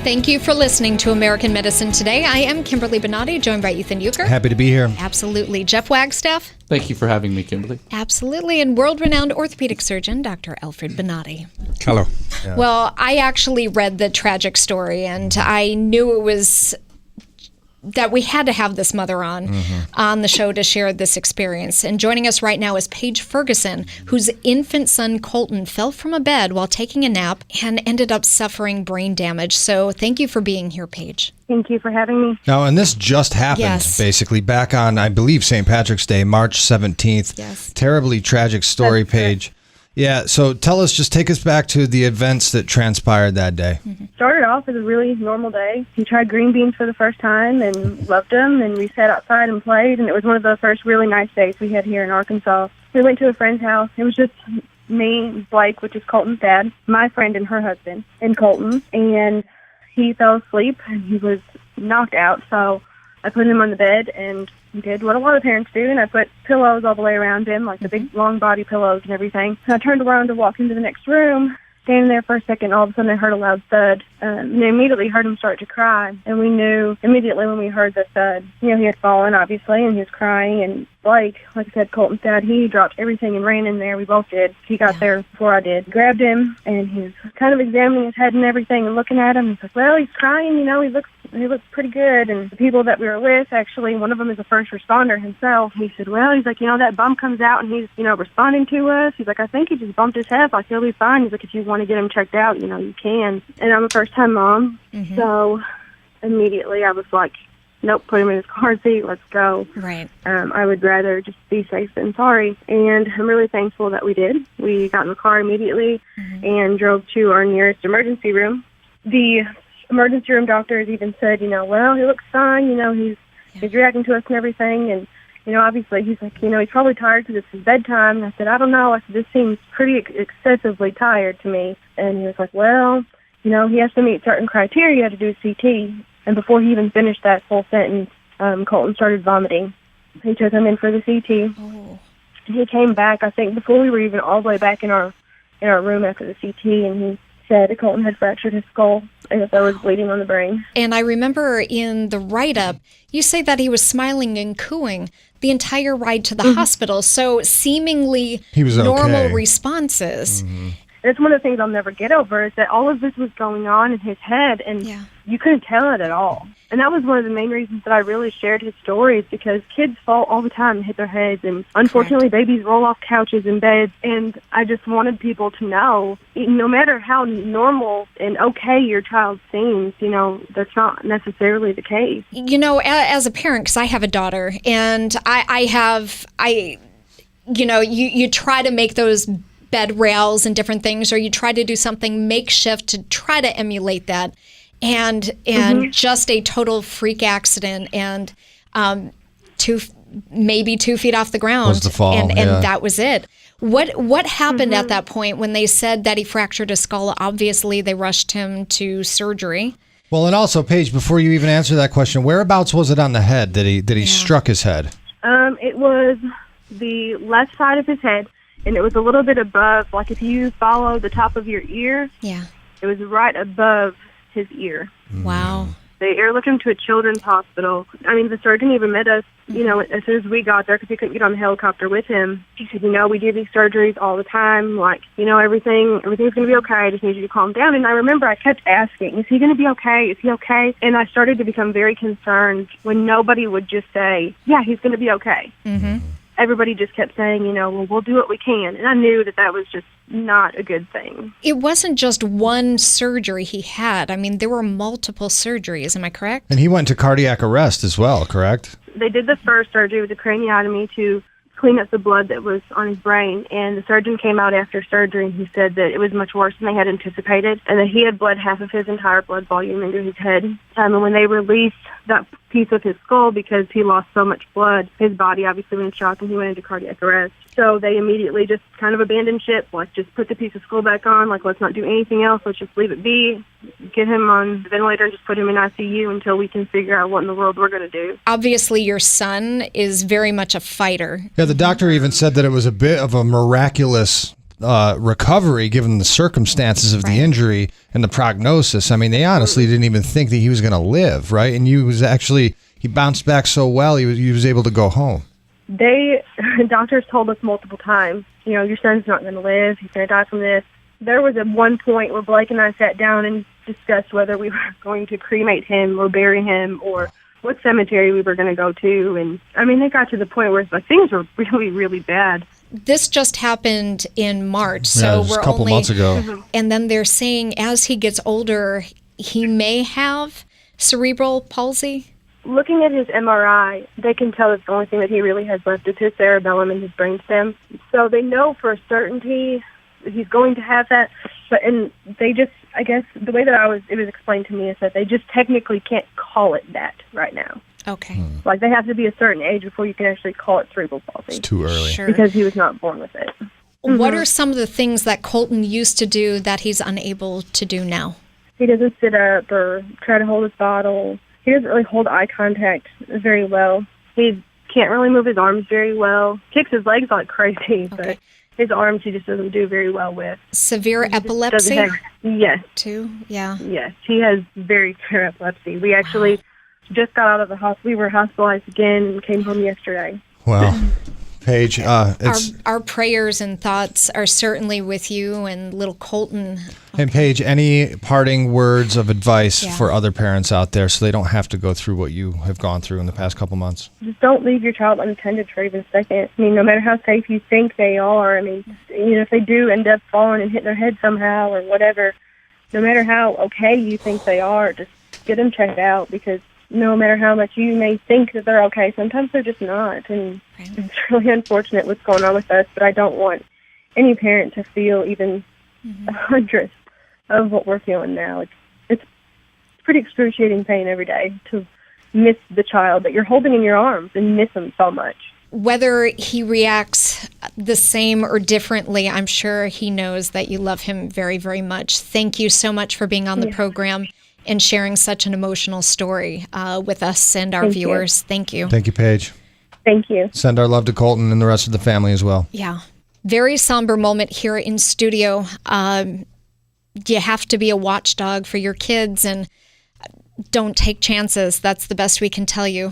Thank you for listening to American Medicine Today. I am Kimberly Bonatti, joined by Ethan Euchre. Happy to be here. Absolutely. Jeff Wagstaff. Thank you for having me, Kimberly. Absolutely. And world-renowned orthopedic surgeon, Dr. Alfred Bonatti. Hello. Yeah. Well, I actually read the tragic story, and I knew it was that we had to have this mother on the show to share this experience. And joining us right now is Paige Ferguson, whose infant son Colton fell from a bed while taking a nap and ended up suffering brain damage. So thank you for being here, Paige. Thank you for having me. Now, and this just happened, basically, back on, I believe, St. Patrick's Day, March 17th. Yes. Terribly tragic story, That's Paige. correct. Yeah, so tell us, just take us back to the events that transpired that day. Started off as a really normal day. He tried green beans for the first time and loved them, and we sat outside and played, and it was one of the first really nice days we had here in Arkansas. We went to a friend's house. It was just me, Blake, which is Colton's dad, my friend and her husband, and Colton, and he fell asleep, and he was knocked out, so I put him on the bed and did what a lot of parents do, and I put pillows all the way around him, like the big long body pillows and everything. And I turned around to walk into the next room, standing there for a second, all of a sudden I heard a loud thud, and I immediately heard him start to cry, and we knew immediately when we heard the thud, he had fallen, obviously, and he was crying, and Blake, like I said, Colton's dad, he dropped everything and ran in there. We both did. He got there before I did. Grabbed him, and he was kind of examining his head and everything and looking at him. He's like, well, he's crying, he looks pretty good. And the people that we were with, actually, one of them is a first responder himself. He said, well, he's like, that bump comes out and he's, responding to us. He's like, I think he just bumped his head. Like, he'll be fine. He's like, if you want to get him checked out, you can. And I'm a first-time mom, so immediately I was like, nope, put him in his car seat, let's go. Right. I would rather just be safe than sorry. And I'm really thankful that we did. We got in the car immediately and drove to our nearest emergency room. The emergency room doctors even said, well, he looks fine, he's reacting to us and everything. And, obviously he's like, he's probably tired because it's his bedtime. And I said, I don't know. I said, this seems pretty excessively tired to me. And he was like, well, he has to meet certain criteria to do CT. And before he even finished that full sentence, Colton started vomiting. He took him in for the CT. Oh. He came back, I think, before we were even all the way back in our room after the CT, and he said that Colton had fractured his skull and that there was bleeding on the brain. And I remember in the write-up, you say that he was smiling and cooing the entire ride to the hospital, so seemingly He was normal okay. responses. That's one of the things I'll never get over, is that all of this was going on in his head, and you couldn't tell it at all. And that was one of the main reasons that I really shared his stories, because kids fall all the time and hit their heads, and unfortunately babies roll off couches and beds, and I just wanted people to know, no matter how normal and okay your child seems, that's not necessarily the case. As a parent, because I have a daughter, and you try to make those bed rails and different things, or you try to do something makeshift to try to emulate that, and just a total freak accident, and maybe 2 feet off the ground was the fall, and that was it. What happened at that point when they said that he fractured his skull? Obviously they rushed him to surgery. Well, and also, Paige, before you even answer that question, whereabouts was it on the head that he struck his head? It was the left side of his head, and it was a little bit above, like if you follow the top of your ear, it was right above his ear. Wow. They airlifted him to a children's hospital. I mean, the surgeon even met us, as soon as we got there, because we couldn't get on the helicopter with him. He said, we do these surgeries all the time. Like, everything's going to be okay. I just need you to calm down. And I remember I kept asking, is he going to be okay? Is he okay? And I started to become very concerned when nobody would just say, yeah, he's going to be okay. Everybody just kept saying, well, we'll do what we can. And I knew that was just not a good thing. It wasn't just one surgery he had. I mean, there were multiple surgeries. Am I correct? And he went to cardiac arrest as well, correct? They did the first surgery with a craniotomy to clean up the blood that was on his brain, and the surgeon came out after surgery and he said that it was much worse than they had anticipated, and that he had bled half of his entire blood volume into his head. And when they released that piece of his skull, because he lost so much blood, his body obviously went in shock and he went into cardiac arrest. So they immediately just kind of abandoned ship, like just put the piece of skull back on, like let's not do anything else, let's just leave it be, get him on the ventilator and just put him in ICU until we can figure out what in the world we're going to do. Obviously your son is very much a fighter. Yeah, the doctor even said that it was a bit of a miraculous recovery given the circumstances of the injury and the prognosis. I mean, they honestly didn't even think that he was going to live, right? And he bounced back so well, he was able to go home. Doctors told us multiple times, your son's not going to live. He's going to die from this. There was at one point where Blake and I sat down and discussed whether we were going to cremate him or bury him or what cemetery we were going to go to. And, I mean, they got to the point where things were really, really bad. This just happened in March, so we're we're a couple months ago. And then they're saying as he gets older, he may have cerebral palsy. Looking at his MRI, they can tell that the only thing that he really has left is his cerebellum and his brainstem. So they know for a certainty he's going to have that. And they just, I guess, the way that it was explained to me is that they just technically can't call it that right now. Okay. Like they have to be a certain age before you can actually call it cerebral palsy. It's too early. Sure. Because he was not born with it. What are some of the things that Colton used to do that he's unable to do now? He doesn't sit up or try to hold his bottle. He doesn't really hold eye contact very well. He can't really move his arms very well. Kicks his legs like crazy, but his arms he just doesn't do very well with. Severe epilepsy? Yes. Too? Yeah. Yes, he has very severe epilepsy. We actually just got out of the hospital. We were hospitalized again and came home yesterday. Wow. Paige, our prayers and thoughts are certainly with you and little Colton. And Paige, any parting words of advice for other parents out there so they don't have to go through what you have gone through in the past couple months? Just don't leave your child unattended for even a second. I mean, no matter how safe you think they are, I mean, if they do end up falling and hitting their head somehow or whatever, no matter how okay you think they are, just get them checked out because no matter how much you may think that they're okay, sometimes they're just not. And it's really unfortunate what's going on with us, but I don't want any parent to feel even a hundredth of what we're feeling now. It's pretty excruciating pain every day to miss the child that you're holding in your arms and miss them so much. Whether he reacts the same or differently, I'm sure he knows that you love him very, very much. Thank you so much for being on the program and sharing such an emotional story with us and our viewers. Thank you. Thank you, Paige. Thank you. Send our love to Colton and the rest of the family as well. Yeah. Very somber moment here in studio. You have to be a watchdog for your kids and don't take chances. That's the best we can tell you.